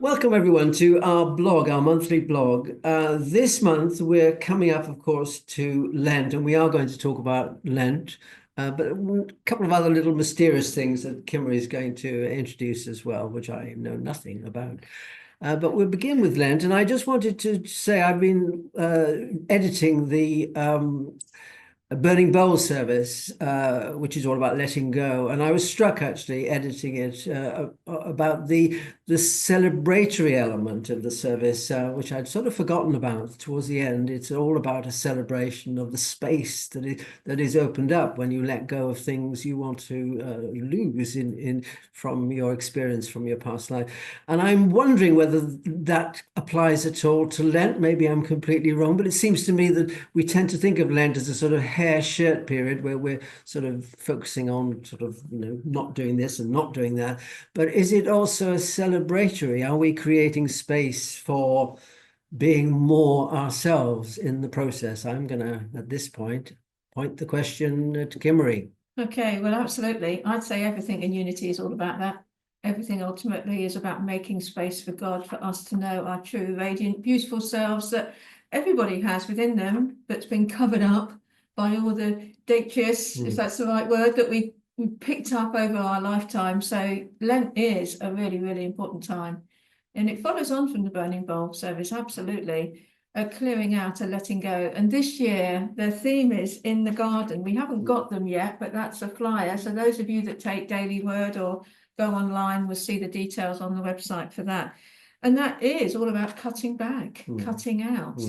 Welcome everyone to our blog, our monthly blog. This month we're coming up, of course, to Lent, and we are going to talk about Lent, but a couple of other little mysterious things that Kimerie is going to introduce as well, which I know nothing about. But we'll begin with Lent, and I just wanted to say I've been editing the Burning Bowl service, which is all about letting go. And I was struck actually editing it about the celebratory element of the service, which I'd sort of forgotten about towards the end. It's all about a celebration of the space that is opened up when you let go of things you want to lose from your experience from your past life. And I'm wondering whether that applies at all to Lent. Maybe I'm completely wrong, but it seems to me that we tend to think of Lent as a sort of hair shirt period where we're sort of focusing on sort of, not doing this and not doing that. But is it also a celebratory? Are we creating space for being more ourselves in the process? I'm going to, at this point the question to Kimerie. Okay, well, absolutely. I'd say everything in Unity is all about that. Everything ultimately is about making space for God, for us to know our true, radiant, beautiful selves that everybody has within them, that's been covered up by all the detritus, if that's the right word, that we picked up over our lifetime. So Lent is a really, really important time. And it follows on from the Burning Bowl service, absolutely. A clearing out, a letting go. And this year, the theme is in the garden. We haven't got them yet, but that's a flyer. So those of you that take Daily Word or go online will see the details on the website for that. And that is all about cutting back, cutting out.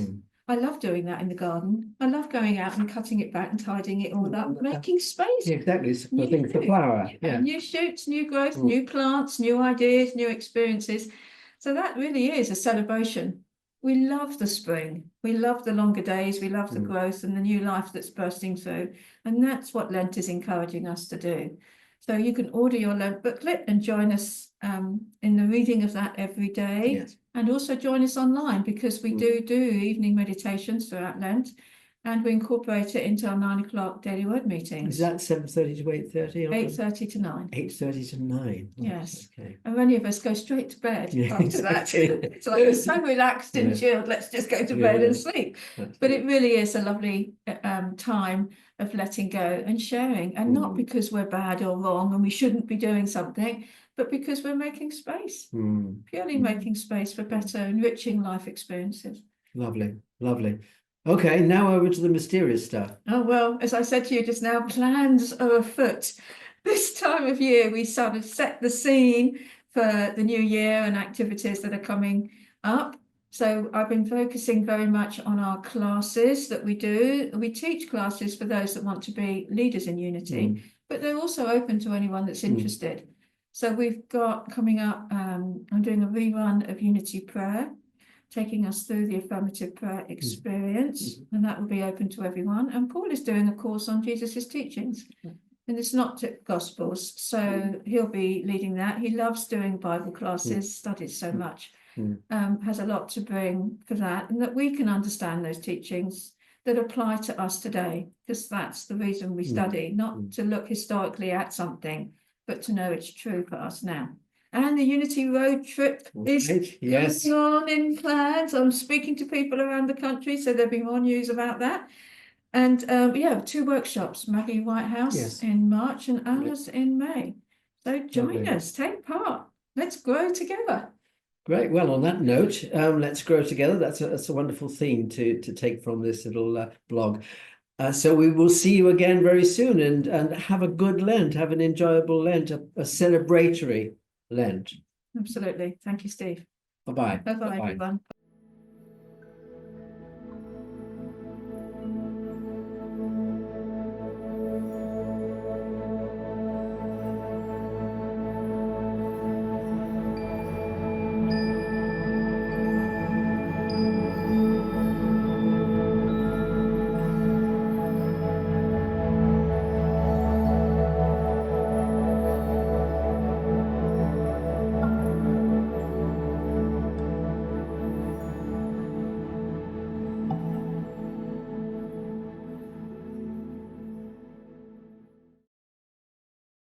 I love doing that in the garden. I love going out and cutting it back and tidying it all up, making space. Yeah, exactly. It's for things to flower. Yeah. New shoots, new growth, new plants, new ideas, new experiences. So that really is a celebration. We love the spring. We love the longer days. We love the growth and the new life that's bursting through. And that's what Lent is encouraging us to do. So you can order your Lent booklet and join us in the reading of that every day. Yes. And also join us online, because we do evening meditations throughout Lent, and we incorporate it into our 9 o'clock Daily Word meetings. Is that 7:30 to 8:30? 8:30 to 9. 8:30 to 9. Yes. Okay. And many of us go straight to bed after that. Exactly. It's like we're so relaxed and chilled, let's just go to bed and sleep. But it really is a lovely time of letting go and sharing, and not because we're bad or wrong and we shouldn't be doing something, but because we're making space, purely making space for better, enriching life experiences. Lovely, lovely. Okay, now over to the mysterious stuff. Oh, well, as I said to you just now, plans are afoot. This time of year, we sort of set the scene for the new year and activities that are coming up. So I've been focusing very much on our classes that we do. We teach classes for those that want to be leaders in Unity, but they're also open to anyone that's interested. So we've got coming up, I'm doing a rerun of Unity Prayer, taking us through the affirmative prayer experience, and that will be open to everyone. And Paul is doing a course on Jesus's teachings in the Synoptic Gospels, so he'll be leading that. He loves doing Bible classes, studies so much, has a lot to bring for that, and that we can understand those teachings that apply to us today, because that's the reason we study, not to look historically at something, but to know it's true for us now. And the Unity road trip is going on in plans. I'm speaking to people around the country, so there'll be more news about that. And we have 2 workshops, Maggie Whitehouse in March and ours in May. So join us, take part. Let's grow together. Great. Well, on that note, let's grow together. That's a wonderful theme to take from this little blog. So we will see you again very soon, and have a good Lent, have an enjoyable Lent, a celebratory Lent. Absolutely. Thank you, Steve. Bye-bye. Bye-bye, everyone.